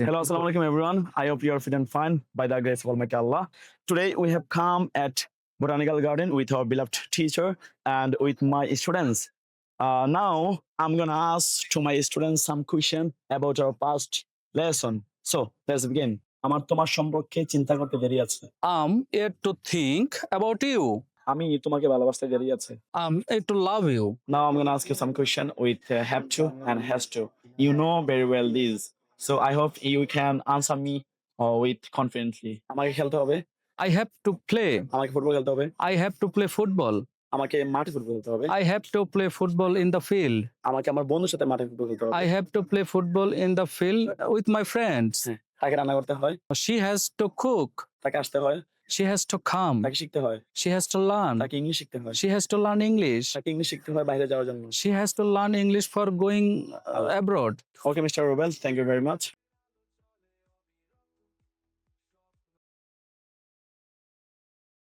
Hello, assalamu alaikum everyone. I hope you are fit and fine by the grace of Almighty Allah. Today we have come at Botanical Garden with our beloved teacher and with my students. Now I'm gonna ask to my students some question about our past lesson. So let's begin. আমার তোমার সম্পর্কে চিন্তা করতে দেরি আছে। I'm yet to think about you. আমি তোমাকে ভালোবাসতে দেরি আছে। I'm yet to love you. Now I'm gonna ask you some question with have to and has to. You know very well this. So I hope you can answer me with confidently. আমাকে খেলতে হবে। I have to play. আমাকে football খেলতে হবে। I have to play football. আমাকে মাঠে football খেলতে হবে। I have to play football in the field. আমাকে আমার বন্ধুর সাথে মাঠে ফুটবল খেলতে হবে। I have to play football in the field with my friends. তাকে রান্না করতে হয়। She has to cook. তাকে আসতে হয়। She has to come. তাকে শিখতে হয়। She has to learn. তাকে ইংলিশ শিখতে হয়। She has to learn English. তাকে ইংলিশ শিখতে হয় বাইরে যাওয়ার জন্য। She has to learn English for going abroad. Okay, Mr. Rubel, thank you very much.